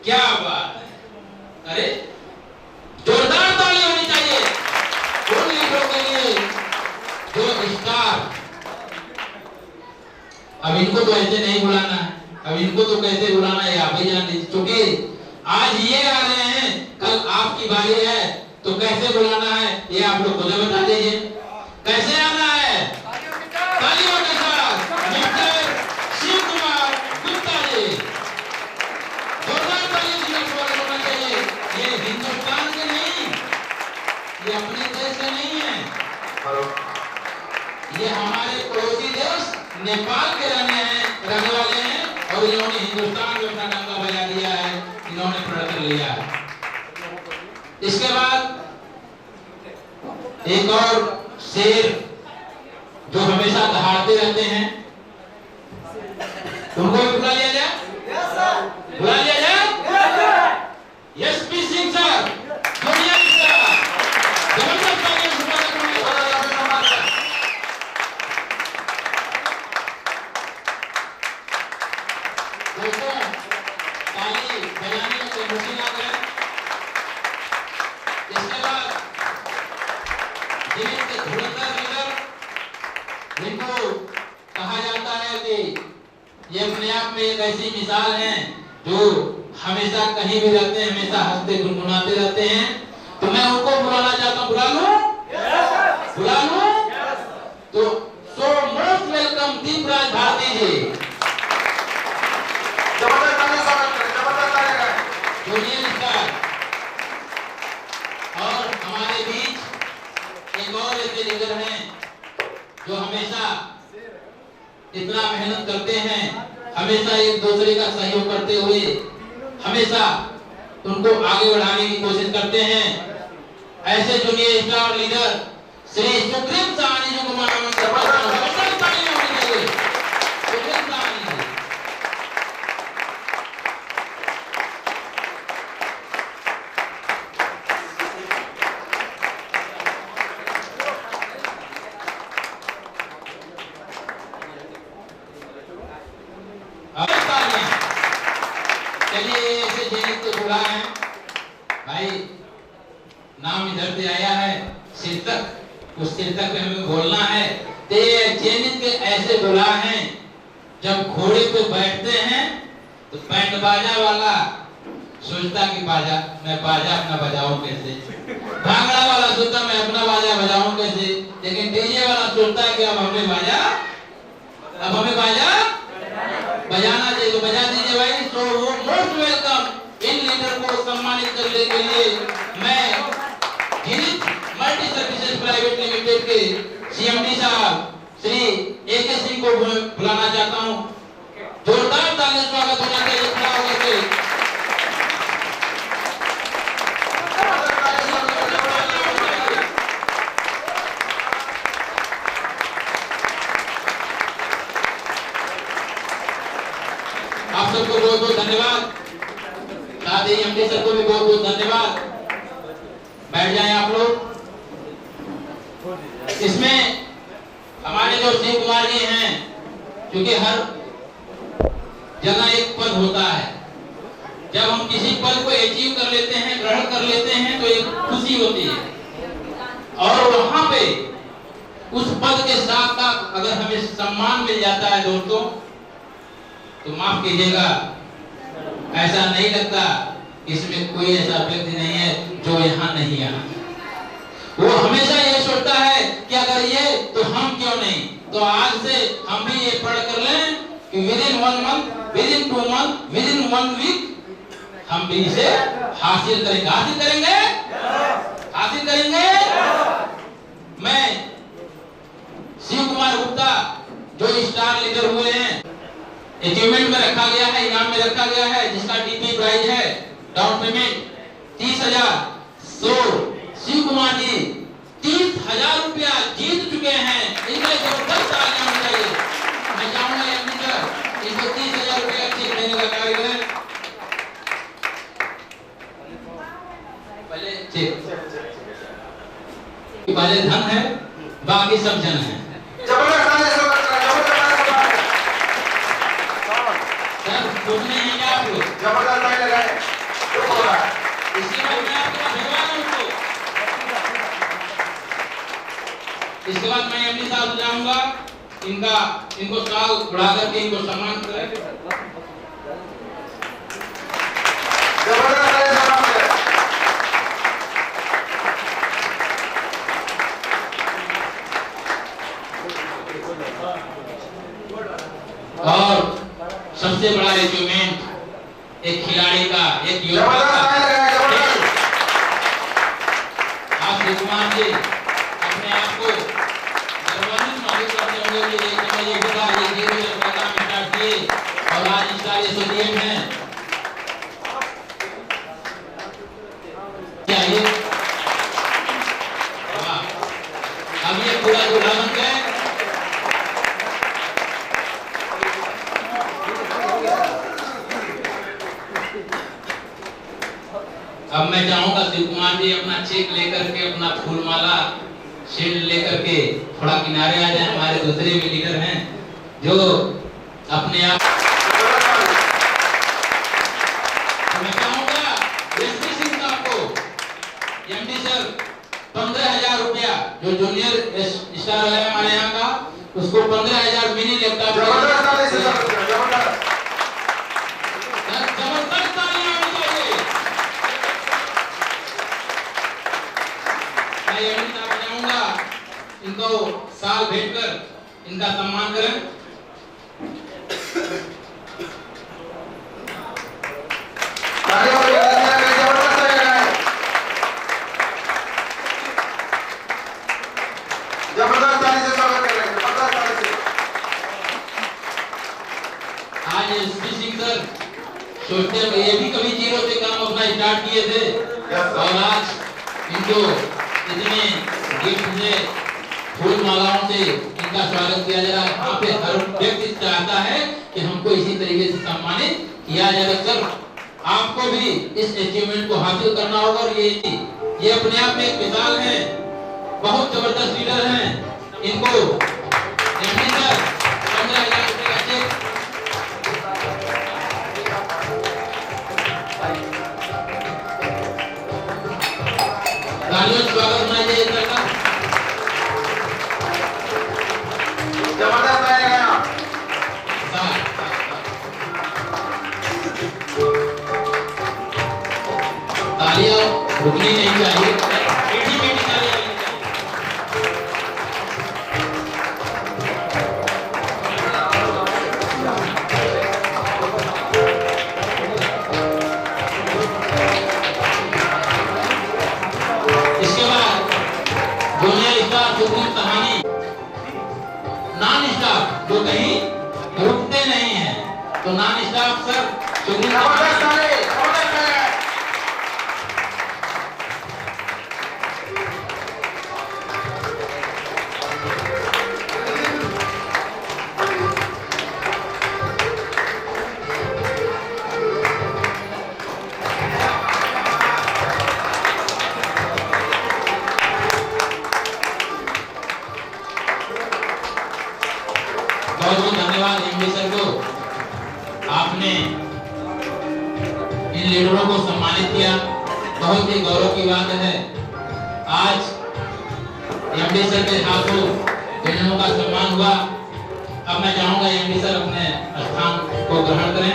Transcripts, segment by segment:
क्या बात है, अरे जोरदार ताली होनी चाहिए उन लीडरों के लिए जो स्टार। अब इनको तो ऐसे नहीं बुलाना है, अब इनको तो कैसे बुलाना है आप ही जान लीजिए, क्योंकि आज ये आ रहे हैं, कल आपकी बारी है, तो कैसे बुलाना है ये आप लोग मुझे बता दीजिए। कैसे आना है? तालियों के साथ मिस्टर शिव कुमार गुप्ता जी, जोरदार तालियों से स्वागत होना चाहिए। ये हिंदुस्तान के नहीं, ये अपने देश के नहीं है, ये हमारे पड़ोसी देश नेपाल के रहने वाले हैं, और इन्होंने हिंदुस्तान में अपना डंका बजा दिया है, इन्होंने प्रण कर लिया है। इसके बाद एक और शेर जो हमेशा दहाड़ते रहते हैं, उनको भी बुला लिया जाए, बुला लिया जाए। एसपी सिंह सर, दुनिया जबरदस्त ताली बजाने में कोई मुश्किल ना करें। इसके बाद देश के धुरंधर लीडर, जिनको कहा जाता है कि ये अपने आप में एक ऐसी मिसाल है जो हमेशा कहीं भी रहते हैं, हमेशा हंसते गुनगुनाते रहते हैं, तो मैं उनको बुलाना चाहता हूँ। बुला लूं? बुला लूं? तो so most welcome Deepraj Bharti ji. और हमारे बीच एक और ऐसे लीडर हैं जो हमेशा इतना मेहनत करते हैं, हमेशा एक दूसरे का सहयोग करते हुए हमेशा उनको आगे बढ़ाने की कोशिश करते हैं। ऐसे junior star leader Shri Sugriv Sahni ji को माननीय चलिए ऐसे जेनित को बुला है भाई, नाम इधर से आया है शीर्षक, उस शीर्षक पे हमें बोलना है। ते जेनित के ऐसे बुला हैं, जब घोड़े पे बैठते हैं तो बैंड बाजा वाला सोचता कि बाजा मैं बाजा अपना बजाऊं कैसे, भांगड़ा वाला सोचता मैं अपना बाजा बजाऊं कैसे, लेकिन डीजे वाला सोचता है कि अब हमें बाजा बजाना चाहिए, तो बजा दीजिए भाई। तो वो मोस्ट वेलकम इन लीडर को सम्मानित करने के लिए मैं Guinness multi services private limited के सीएमडी साहब श्री एके सिंह को बुलाना चाहता हूं। जोरदार ताली से स्वागत होना चाहिए खड़ा होकर के। आप सबको बहुत बहुत धन्यवाद, साथ ही एमडी सर को भी बहुत बहुत धन्यवाद। बैठ जाएं आप लोग। इसमें हमारे जो शिव कुमार जी हैं, क्योंकि हर जगह एक पद होता है, जब हम किसी पद को अचीव कर लेते हैं, ग्रहण कर लेते हैं, तो एक खुशी होती है। और वहां पे उस पद के साथ साथ अगर हमें सम्मान मिल जाता है दोस्तों, तो माफ कीजिएगा, ऐसा नहीं लगता इसमें कोई ऐसा व्यक्ति नहीं है जो यहाँ नहीं आना। वो हमेशा ये सोचता है कि अगर ये तो हम क्यों नहीं। तो आज से हम भी ये पढ़ कर लें कि within 1 month, within 2 month, within 1 week हम भी इसे हासिल करेंगे। हासिल करेंगे, हासिल करेंगे। मैं शिव कुमार गुप्ता जो स्टार लीडर हुए हैं, अचीवमेंट में रखा गया है, इनाम में रखा गया है, जिसका डीपी प्राइज है डाउन पेमेंट 30,000। सो शिव कुमार जी 30,000 रुपया जीत चुके हैं, इनके जबरदस्त तालियां होनी चाहिए। मैं चाहूंगा एमडी सर इनको 30,000 रुपया चेक देने का कार्य है। पहले चेक, पहले धन है, बाकी सब जन है। सर कुछ नहीं है क्या आप लोग? जबरदस्त लगाए। इसके बाद मैं एमडी साहब से जाऊंगा, इनको साल बढ़ा करके इनको सम्मान करें। और सबसे बड़ा अचीवमेंट एक खिलाड़ी का, एक योद्धा का, आप शिव कुमार जी अपने आप को गर्वान्वित महसूस करते होंगे कि ये बेटा ये धीरे का काम स्टार्ट किए और आज इसका एसोसिएट है। क्या ये अब ये पूरा दूल्हा बन गए। अब मैं चाहूंगा शिव कुमार जी अपना चेक लेकर के, अपना फूलमाला शील्ड लेकर के थोड़ा किनारे आ जाए। हमारे दूसरे भी लीडर हैं जो अपने आप, तो मैं चाहूंगा एसपी सिंह साहब को, एमडी सर 15,000 रुपया जो जूनियर स्टार है हमारे यहाँ का, उसको 15,000 मिनी लैपटॉप इनको साल भेंट कर इनका सम्मान करें। जबरदस्त ताली से स्वागत कर रहे हैं, जबरदस्त ताली से। आज एसपी सिंह सर सोचते हैं ये भी कभी जीरो से काम अपना स्टार्ट किए थे और आज इनको इतने गिफ्ट से, फूल मालाओं से इनका स्वागत किया जा रहा है। यहाँ पे हर व्यक्ति चाहता है कि हमको इसी तरीके से सम्मानित किया जाए। सर आपको भी इस अचीवमेंट को हासिल करना होगा और ये अपने आप में एक मिसाल है, बहुत जबरदस्त लीडर हैं। इनको एमडी सर 15,000 रुपए का चेक तालियों से स्वागत होना चाहिए सर का। जबरदस्त आएगा तालियां रुकनी नहीं चाहिए, मीठी मीठी तालियां लगनी चाहिए। इसके बाद जूनियर स्टार सुप्रीम कहानी नॉन स्टाफ जो कहीं रुकते नहीं हैं, तो नॉन स्टाफ सर सुप्रीम जबरदस्त ताली, जबरदस्त है। बहुत बहुत धन्यवाद एमडी सर को, आपने इन लीडरों को सम्मानित किया, बहुत ही गौरव की बात है। आज एमडी सर के हाथों लीडरों का सम्मान हुआ। अब मैं चाहूंगा एमडी सर अपने स्थान को ग्रहण करें।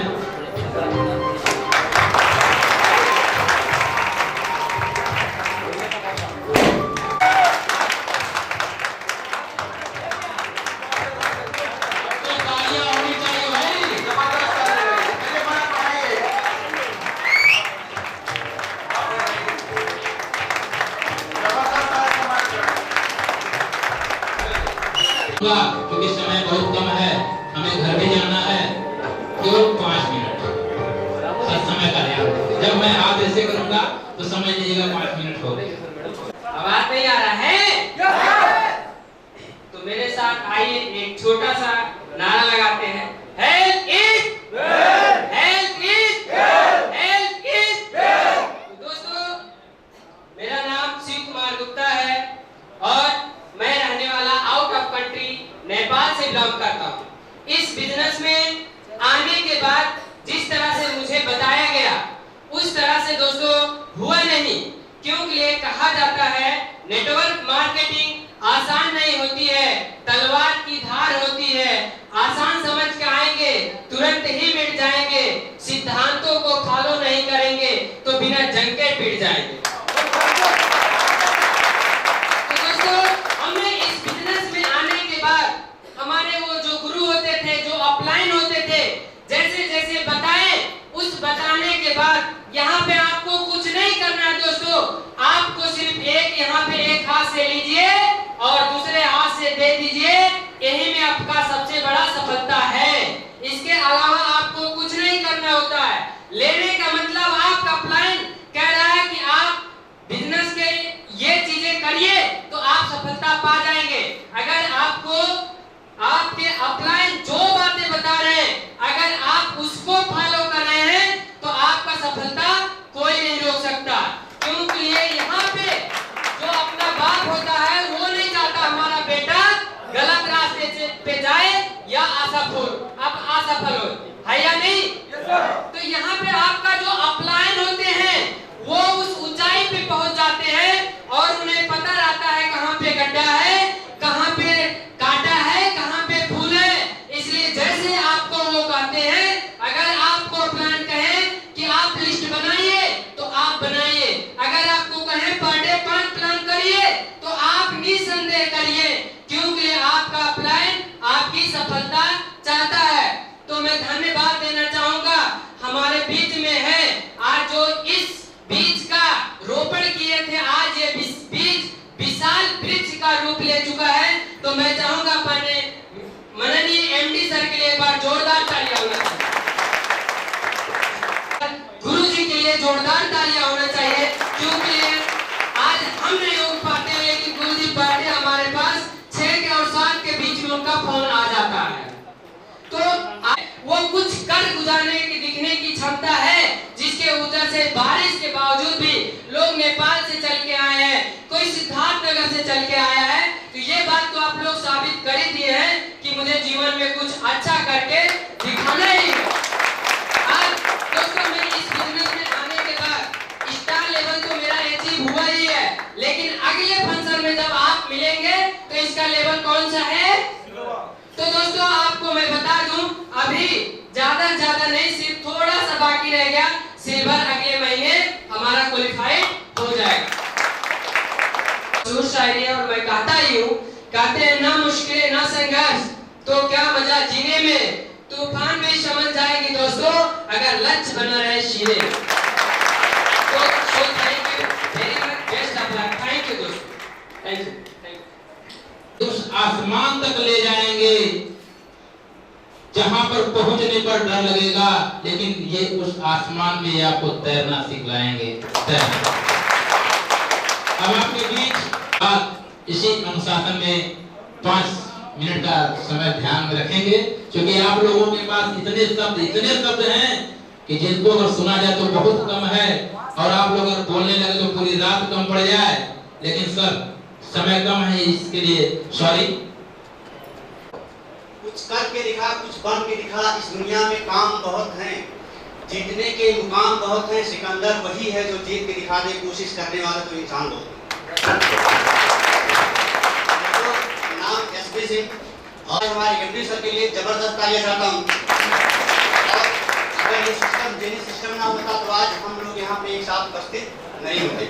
क्योंकि समय बहुत कम है, हमें घर भी जाना है, केवल 5 मिनट सर समय का ध्यान। जब मैं हाथ ऐसे करूंगा तो समझ लीजिएगा 5 मिनट हो गए। आवाज नहीं आ रहा है? तो मेरे साथ आइए एक छोटा सा नारा लगाते हैं, health is wealth, health is wealth, health is wealth. तो दोस्तों मेरा नाम शिव कुमार गुप्ता है और मैं रहने वाला आउट ऑफ कंट्री नेपाल से बिलोंग करता हूँ। इस बिजनेस में आने के बाद जिस तरह से मुझे बताया गया उस तरह से दोस्तों हुआ नहीं, क्योंकि ये कहा जाता है नेटवर्क मार्केटिंग आसान नहीं हो पीट जाएंगे। तो दोस्तों, हमने इस बिजनेस में आने के बाद हमारे वो जो गुरु होते थे, जो अपलाइन होते थे, जैसे जैसे बताए, उस बताने के बाद यहाँ पे आपको कुछ नहीं करना है दोस्तों। आपको सिर्फ यहाँ पे एक हाथ से लीजिए और दूसरे हाथ से दे दीजिए। यही में आपका सबसे बड़ा सफलता है। इसके अलावा आपको कुछ नहीं करना होता है। लेने का मतलब आपका प्लान कह रहा है कि आप बिजनेस के ये चीजें करिए तो आप सफलता पा जाएंगे। अगर आपको आपके अपलाइन जो बातें बता रहे हैं, अगर आप उसको फॉलो कर रहे हैं तो आपका सफलता कोई नहीं रोक सकता। क्योंकि ये यहाँ पे जो अपना बाप होता है वो नहीं चाहता हमारा बेटा गलत रास्ते पे जाए या असफल हो, है या नहीं? तो यहाँ पे आपका जो अपलाइन होते हैं वो उस ऊंचाई पे पहुंच जाते हैं और उन्हें पता रहता है कहाँ पे गड्ढा है, कहाँ पे कांटा है, कहाँ पे फूल है। इसलिए जैसे आपको वो कहते हैं, अगर आपको प्लान कहें कि आप लिस्ट बनाइए तो आप बनाइए। अगर आपको कहें पर डे 5 प्लान करिए तो आप निसंदेह करिए, क्योंकि आपका प्लान आपकी सफलता चाहता है। तो मैं धन्यवाद देना चाहूंगा, हमारे बीच में है आज जो इस बीज का रोपण किए थे, आज ये बीज विशाल वृक्ष का रूप ले चुका है। तो मैं चाहूंगा अपने माननीय एमडी सर के लिए एक बार जोरदार तालियां होना चाहिए, गुरु जी के लिए जोरदार तालियां होना चाहिए, क्योंकि आज हम नहीं उठ पाते, लेकिन गुरु जी बैठे हमारे पास 6 और 7 के बीच में उनका फोन आ जाता है। तो वो कुछ कर गुजारने की दिखने की क्षमता है, जिसके वजह से बारिश के बावजूद भी लोग नेपाल से चल के आए हैं, कोई सिद्धार्थनगर से चल के आया है। तो ये बात तो आप लोग साबित कर ही दिए हैं कि मुझे जीवन में कुछ अच्छा करके दिखाना ही है। आज दोस्तों, मैं इस बिजनेस में आने के बाद स्टार लेवल तो मेरा अचीव हुआ ही है, लेकिन अगले फंक्शन में जब आप मिलेंगे तो इसका लेवल कौन सा है? तो दोस्तों, आपको मैं बता दूं, अभी ज्यादा नहीं, सिर्फ थोड़ा सा बाकी रह गया। सिल्वर अगले महीने हमारा क्वालिफाइड हो जाएगा। शायरी है और मैं कहता ही हूँ, कहते हैं ना मुश्किलें ना संघर्ष तो क्या मजा जीने में, तूफान में समझ जाएगी दोस्तों अगर लक्ष्य बना रहे शीरे। तो thank you very much, best of luck. Thank you दोस्तों, थैंक यू। उस आसमान तक ले जाएंगे जहां पर पहुंचने पर डर लगेगा, लेकिन ये उस आसमान में आपको तैरना सिखलाएंगे। अब आपके बीच इसी अनुशासन में 5 मिनट का समय ध्यान में रखेंगे, क्योंकि आप लोगों के पास इतने शब्द हैं कि जिनको अगर सुना जाए तो बहुत कम है, और आप लोग अगर बोलने लगे तो पूरी रात कम पड़ जाए। लेकिन सर, समय कम है, इसके लिए सॉरी। कुछ करके दिखा, कुछ बन के दिखा। इस दुनिया में काम बहुत हैं, जीतने के मुकाम बहुत हैं। सिकंदर वही है जो जीत के दिखा दे, कोशिश करने वाला तो इंसान बहुत है। नाम एसपी सिंह और हमारे एमडी सर के लिए जबरदस्त तालियां चाहता हूँ। और अगर ये सिस्टम जेनी सिस्टम ना होता तो आज हम लोग यहाँ पे एक साथ उपस्थित नहीं होते।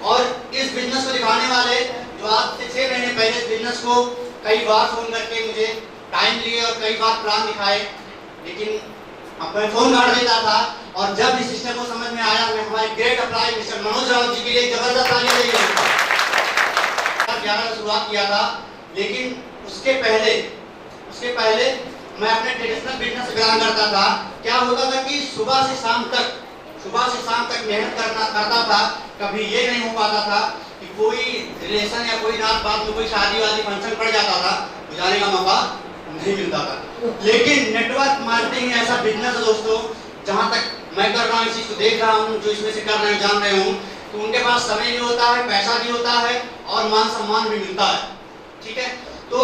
और इस बिजनेस को दिखाने वाले जो आज से 6 महीने पहले इस बिजनेस को कई बार फोन करके मुझे टाइम लिए और कई बार प्लान दिखाए, लेकिन मैं फोन काट देता था। और जब इस सिस्टम को समझ में आया, मैं हमारे great apply mister Manoj Rao ji के लिए जबरदस्त तालियां देंगे। 11 में शुरुआत किया था, लेकिन उसके पहले मैं अपने ट्रेडिशनल बिजनेस बिलोंग करता था। क्या होता था कि सुबह से शाम तक मेहनत करता था। कभी ये नहीं हो पाता था कि कोई रिलेशन या कोई रात बाद में कोई शादी वादी फंक्शन पड़ जाता था, जाने का मौका नहीं मिलता था। लेकिन नेटवर्क मार्केटिंग ऐसा बिजनेस है दोस्तों, जहां तक मैं कर रहा हूँ, इस चीज को देख रहा हूँ, जो इसमें से कर रहे हैं, जान रहे हूँ, तो उनके पास समय भी होता है, पैसा भी होता है और मान सम्मान भी मिलता है। ठीक है, तो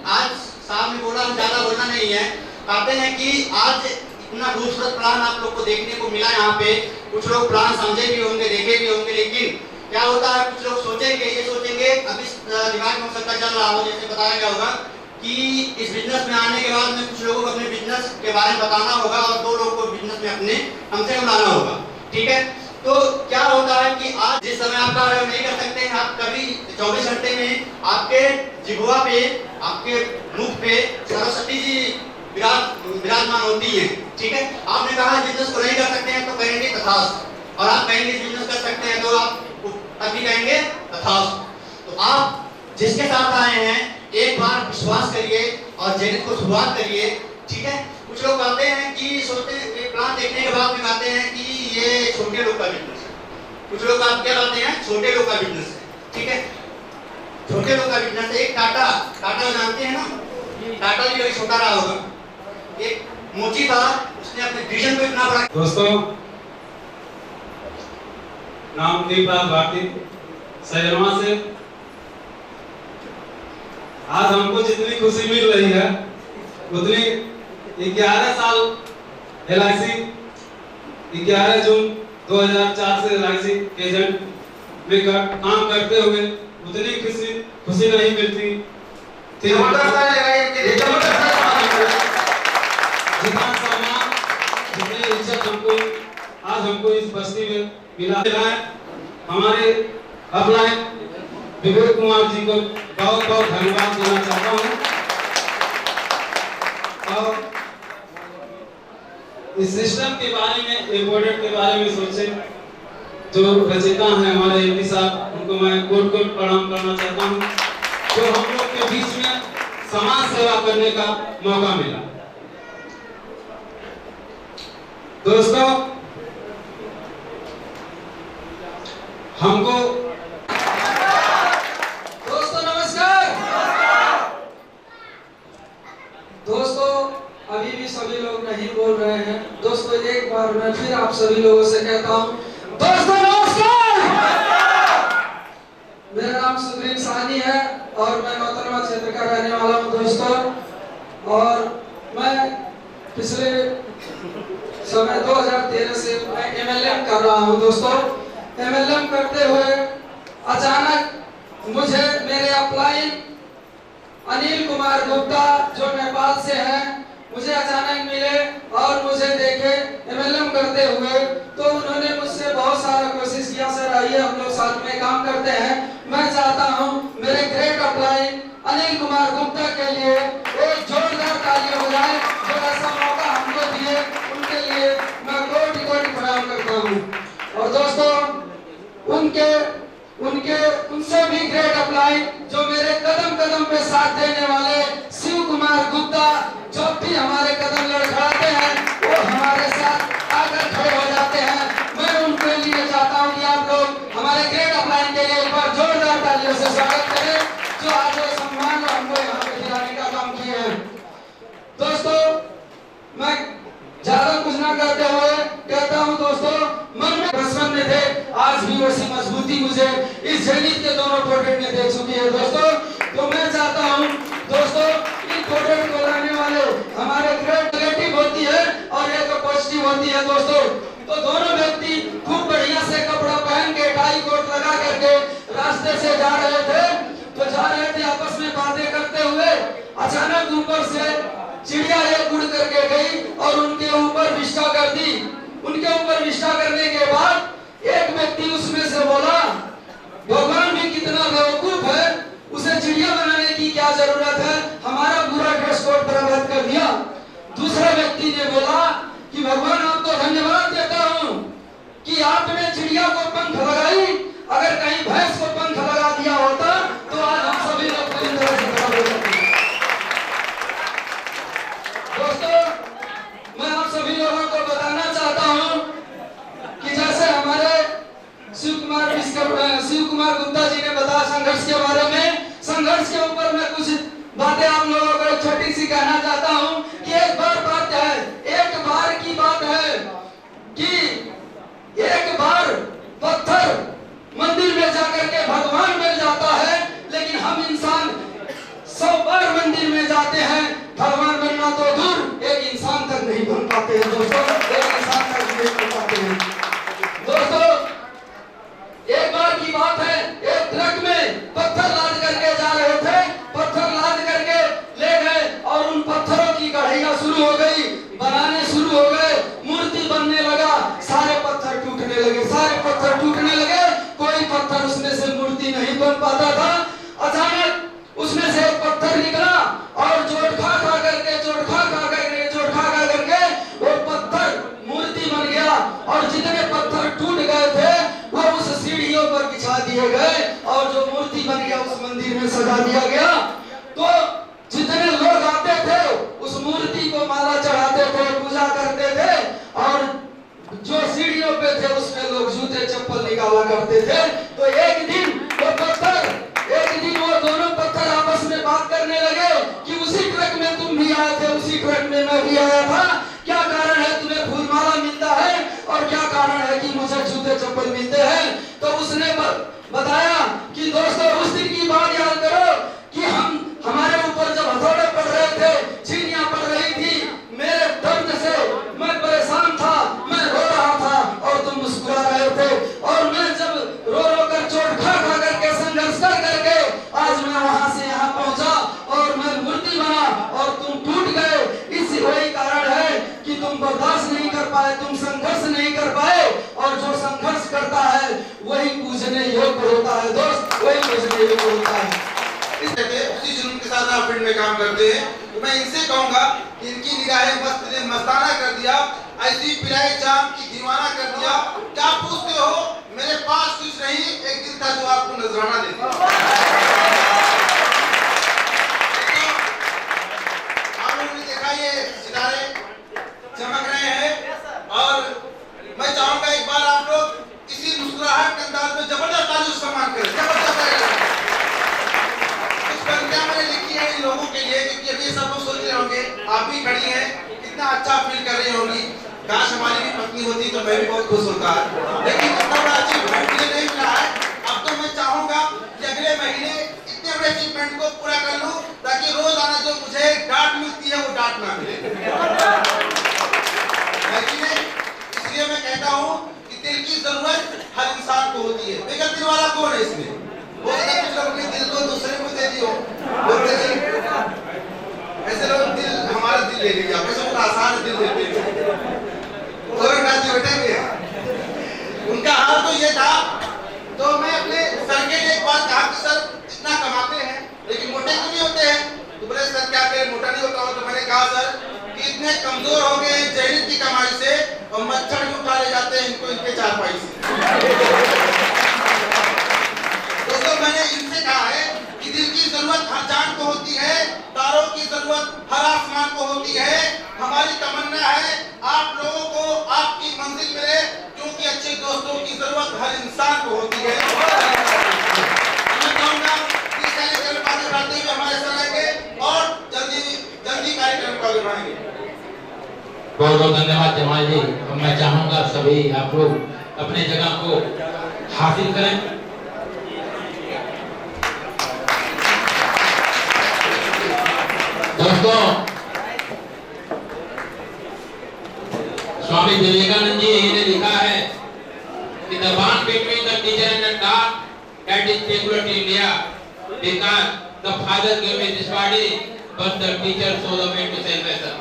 आज साहब ने बोला, ज्यादा बोलना नहीं है। कहते हैं कि आज इतना खूबसूरत प्लान आप लोग को देखने को मिला यहाँ पे। कुछ लोग प्लान समझे भी होंगे, देखे भी होंगे, लेकिन क्या होता है, कुछ लोग ये सोचेंगे, अभी दिमाग में हो सकता चल रहा हो, जैसे बताया गया होगा कि इस बिजनेस में आने के बाद में कुछ लोगों को अपने बिजनेस के बारे में बताना होगा और 2 लोगों को बिजनेस में अपने कम से कम लाना होगा। ठीक है, तो क्या होता है कि आज जिस समय आप कार्य नहीं कर सकते हैं, आप कभी 24 घंटे में आपके जिह्वा पे, आपके मुख पे सरस्वती जी विराजमान होती है। ठीक है, आपने कहा बिजनेस को नहीं कर सकते हैं तो कहेंगे तथास्तु, और आप कहेंगे बिजनेस कर सकते हैं तो आप तभी कहेंगे तथास्तु। तो आप जिसके साथ आए हैं एक बार विश्वास करिए और जेनिथ को शुरुआत करिए। ठीक है, कुछ लोग कहते हैं कि सोचते हैं, प्लान देखने के बाद में कहते हैं कि ये छोटे लोग का बिजनेस है। कुछ लोग आप क्या कहते हैं, छोटे लोग का बिजनेस है। ठीक है, छोटे लोग का बिजनेस है। एक टाटा जानते हैं ना, टाटा भी कभी छोटा रहा होगा। एक मोची था, उसने अपने विजन को इतना बड़ा। दोस्तों, नाम दीपराज भारती सैरमा से। आज हमको जितनी खुशी मिल रही है उतनी 11 साल LIC 11 जून 2004 से LIC एजेंट में काम करते हुए उतनी खुशी नहीं मिलती थी। जितना सम्मान, जितनी इज्जत हमको इस बस्ती में मिला है। हमारे अपलाइन विवेक कुमार जी को बहुत बहुत धन्यवाद देना चाहता हूँ। और इस सिस्टम के बारे में, एक ऑडिट के बारे में सोचे जो रचयिता हैं हमारे MP साहब, उनको मैं कोट प्रणाम करना चाहता हूँ, जो हम लोग के बीच में समाज सेवा करने का मौका मिला। दोस्तों, हमको नमस्कार। दोस्तों, अभी भी सभी लोग नहीं बोल रहे हैं। दोस्तों, एक बार मैं फिर आप सभी लोगों से कहता हूं, दोस्तों नमस्कार। मेरा नाम सुग्रीव साहनी है और मैं नौतनवा क्षेत्र का रहने वाला हूं दोस्तों। और मैं पिछले समय 2013 से मैं MLM कर रहा हूं दोस्तों। MLM करते हुए अचानक मुझे मेरे अपलाइन अनिल कुमार गुप्ता जो नेपाल से हैं, मुझे अचानक मिले और मुझे देखे MLM करते हुए। तो उन्होंने मुझसे बहुत सारा कोशिश किया, सर आइए हम लोग साथ में काम करते हैं। मैं चाहता हूं मेरे ग्रेट अपलाइन अनिल कुमार गुप्ता के लिए एक जोरदार तालियां हो जाए, जो ऐसा मौका हमको दिए उनके लिए मैं कोटि कोटि प्रणाम करता हूं। और दोस्तों, उनसे भी ग्रेट अपलाइन जो मेरे कदम कदम पे साथ देने वाले शिव कुमार गुप्ता, जो भी हमारे कदम लड़खड़ाते हैं वो हमारे साथ आकर खड़े हो जाते हैं। मैं उनके लिए चाहता हूं कि आप लोग हमारे ग्रेट अपलाइन के लिए एक बार जोरदार तालियों से स्वागत करें, जो आज वो सम्मान हमको यहाँ पे दिलाने का काम किए हैं। दोस्तों, मैं ज्यादा कुछ ना करते हुए कहता हूं दोस्तों, मन में बचपन में थे, आज भी वैसी मजबूती मुझे इस जेनिथ के दोनों प्रोडक्ट में देख चुकी है दोस्तों। तो मैं चाहता हूं दोस्तों, इन प्रोडक्ट को लाने वाले हमारे ग्रेट नेगेटिव होती है और एक पॉजिटिव होती है दोस्तों। तो दोनों व्यक्ति खूब बढ़िया से कपड़ा पहन के, टाई कोट लगा करके रास्ते से जा रहे थे। तो जा रहे थे आपस में बातें करते हुए, अचानक ऊपर से चिड़िया एक उड़ करके गई और उनके ऊपर विष्ठा कर दी। उनके ऊपर विष्ठा करने के बाद एक व्यक्ति उसमें से बोला, भगवान भी कितना बेवकूफ है, उसे चिड़िया बनाने की क्या जरूरत है, हमारा पूरा ड्रेस कोड बर्बाद कर दिया। दूसरा व्यक्ति ने बोला कि भगवान आपको धन्यवाद देता हूँ कि आपने चिड़िया को पंख लगाई, अगर कहीं भैंस को पंख लगा दिया होता तो आज हम सभी लोग पूरी तरह से खराब हो जाते। दोस्तों, मैं आप सभी लोगों को बताना चाहता हूं कि जैसे हमारे शिव कुमार गुप्ता जी ने बताया संघर्ष के बारे में, संघर्ष के ऊपर मैं कुछ बातें आप लोगों को छोटी सी कहना चाहता हूं कि एक बार की बात है कि एक बार पत्थर मंदिर में जाकर के भगवान मिल जाता है, लेकिन हम इंसान 100 बार मंदिर में जाते हैं, भगवान बनना तो दूर एक इंसान तक नहीं बन पाते हैं दोस्तों। एक इंसान तक नहीं बन पाते हैं दोस्तों। एक बार की बात है, एक ट्रक में पत्थर लाद करके जा रहे थे, पत्थर लाद करके ले गए और उन पत्थरों की कढ़ाइयां शुरू हो गई, बनाने शुरू हो गए, मूर्ति बनने लगा, सारे पत्थर टूटने लगे, सारे दिए गए और जो मूर्ति बन गया उस मंदिर में सजा दिया गया। तो जितने लोग आते थे उस मूर्ति को माला चढ़ाते थे, पूजा करते थे, और जो सीढ़ियों पे थे उसमें लोग जूते चप्पल निकाला करते थे। तो एक दिन वो दोनों पत्थर आपस में बात करने लगे कि उसी ट्रक में तुम भी आए थे, उसी ट्रक में मैं भी आया था, क्या कारण है तुम्हें फूलमाला मिलता है और क्या कारण है कि मुझे जूते चप्पल मिलते हैं। तो उसने बताया कि दोस्तों उस दिन की बात याद करो कि हमारे ऊपर जब हथौड़े पड़ रहे थे, छीनियां पड़ रही थी, मेरे दर्द से मैं परेशान था, मैं रो रहा था और तुम मुस्कुरा रहे थे, और मैं जब रो कर चोट खा करके संघर्ष करके आज मैं वहां से यहाँ पहुंचा और मैं मूर्ति बना और तुम टूट गए। इसी वही कारण है कि तुम बर्दाश्त नहीं कर पाए, तुम संघर्ष नहीं कर पाए, और जो संघर्ष करता है वही पूजने योग्य होता है दोस्त, वही पूजने योग्य होता है। उसी जुनून के साथ आप फील्ड में काम करते हैं, तो मैं इनसे कहूंगा कि इनकी निगाहें मस्त ने मस्ताना कर दिया, ऐसी पिराए जाम की दीवाना कर दिया। क्या पूछते हो, मेरे पास कुछ नहीं, एक दिल था जो आपको नजराना दे दिया। आप लोगों ने देखा ये सितारे चमक रहे हैं, और मैं चाहूंगा एक बार आप लोग इसी मुस्कुराहट के अंदाज में जबरदस्त ताली सम्मान करें, जबरदस्त। क्या मैंने लिखी है इन लोगों के लिए, क्योंकि अभी सब लोग सोच रहे होंगे, आप भी खड़ी हैं, कितना अच्छा फील कर रही होंगी, काश हमारी भी पत्नी होती तो मैं भी बहुत खुश होता, लेकिन इतना बड़ा अचीवमेंट मुझे नहीं मिला है। अब तो मैं चाहूंगा कि अगले महीने इतने बड़े अचीवमेंट को पूरा कर लूं, ताकि रोजाना जो मुझे डांट मिलती है वो डांट ना मिले। इसलिए मैं कहता हूँ कि दिल की जरूरत हर इंसान को होती है। बेगर दिल वाला कौन है इसमें? वो कुछ लोग अपने दिल को दूसरे को दे दियो, ऐसे लोग दिल, हमारा दिल ले लीजिए, वैसे बहुत आसान दिल देते हैं, बैठे हुए हैं। उनका हाल तो ये था। तो मैं अपने सर के लिए एक बात कहा कि सर इतना कमाते हैं लेकिन मोटे क्यों नहीं होते हैं? तो बोले सर क्या करें, मोटा नहीं होता हूँ। तो मैंने कहा सर कि इतने कमजोर हो गए हैं जहरील की कमाई से, और मच्छर भी उठा ले जाते हैं इनको इनके चारपाई से। दोस्तों मैंने इनसे कहा है कि दिल की जरूरत हर जान को होती है, तारों की जरूरत हर आसमान को होती है। हमारी तमन्ना है आप लोगों को आपकी मंजिल मिले, क्योंकि अच्छे दोस्तों की जरूरत हर इंसान को होती है। मैं चाहूंगा कि इस कार्यक्रम को आगे बढ़ाते हुए हमारे साथ रहेंगे और जल्दी कार्यक्रम को आगे बढ़ाएंगे। बहुत बहुत धन्यवाद जमाल जी। मैं चाहूंगा सभी आप लोग अपने जगह को हासिल करें। दोस्तों, स्वामी विवेकानंद जी ने लिखा है कि the bond between the teacher and the dog that is peculiar to India, because the father gave me this body but the teacher showed the way to salvation.